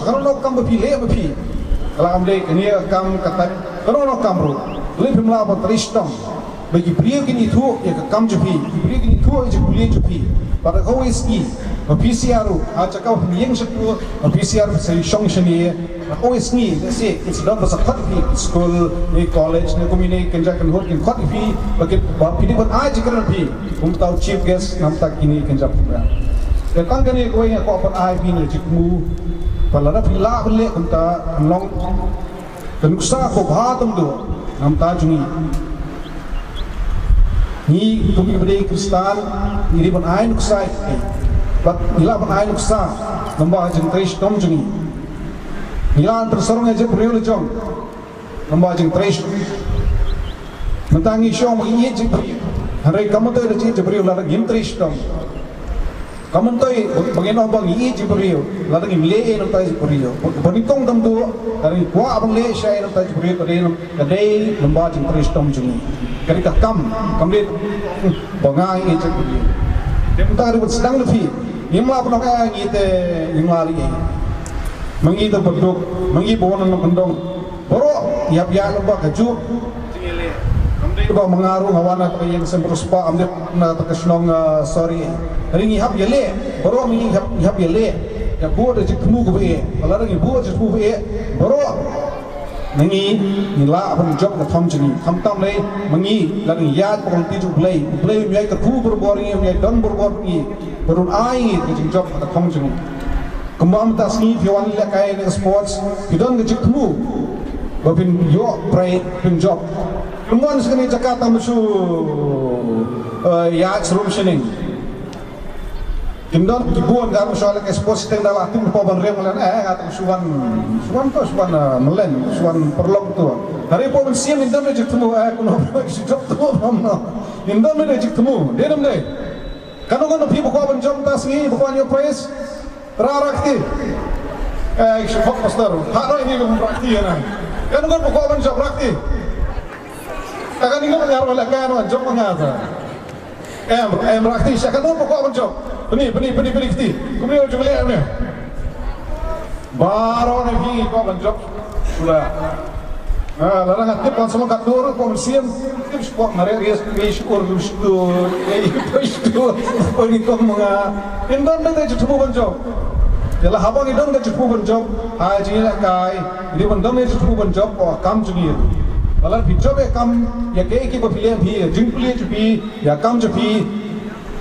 kalau nak kam berpilih berpilih. Kalau ambil kini kam kata kalau nak kam ru, lebih melawan teristam. Bagi pria kini tu ya kam jepi, pria kini tu je kuliah jepi. Pada kau eski, PCR aja kau yang satu PCR saya shong sini. Kau eski, that's it's done pasal kat pi school, ni college, ni community kenjakan hot kin kat pi, bagi pilih pun aja kerana pi. Tahu chief guest nam tak kini kenjak. Datang kini kau yang kau pun IP ni cikmu. Pada nak pilih beli kita nong, tenuksa kau bahatam tu nam tak jungi. Ni kami beri Kristal, ni pun air nuksa, but ila pun air nuksa, lembah jeng tres tom jengi. Ila tersorong aja beriul jong, lembah jeng tres. Mentangi syong mengiyi jeng beriul. Hari kamu tu ada jeng beriul lada gim tres tom. Kamu tu bagaimana bang iyi jeng beriul, lada gim lee nam tai jeng beriul. Berikong tam tu dari kuah abang lee syai nam tai jeng beriul kadai lembah jeng tres tom jengi. Ketika kam lihat bangai itu, dia minta ribut sedang lebih. Imla pun orang itu imla lagi. Mengi itu berduk, mengi bawa nong kendong. Baru tiap lembah kaju. Bawa mengaruh awana yang sempruspa ambil nak terkesenong sorry. Hari ini hab yale, baru mengi hab yale. Ya buat je kemu kue, kalau lagi buat je kue, baru mengi nila apa job ke thom jengi thom tam lei mengi lagi yat pokon tiju play nyai ke khu berboring nyai don berbor ni berun ai ke job ke thom jengi kembam tas ni piwan le kai ne sports pidon ke jikmu babin yo pray pin job kemuan sekali Jakarta musu yat serum shening Indon kibuan dalam soal ekspos kita dah tim poban rem melen atau suan melen suan perlok tu. Hari poban siam indon je temu kuno job tu ramno. Indon je temu dia nam deh. Kanu pi poban job tas ni poban yo price rarakti. Shop pastor. Haro ini lu prakti na. Kanu poban job prakti. Takkan ini ngar wala kanu job mangata. Rakti saya kanu poban job. Beni kiti. Kemudian juga lihat ni. Baru ni pergi kau banjok sudah. Lalu hati pun semua kat dulu kau siam. Kita sport narik rias urus tu, itu. Oh ni kau menga. Indon dah jadi cukup banjok. Jadi habang indon dah cukup banjok. Haji nak kai. Ini bandam ni cukup banjok. Oh kam juga. Lalu bijak kam ya kaki berpilihan pi, jengpilihan cupi, ya kam cupi.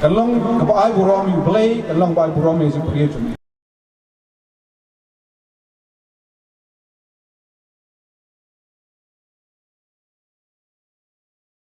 Kalong kepada burom you play, kalong kepada burom is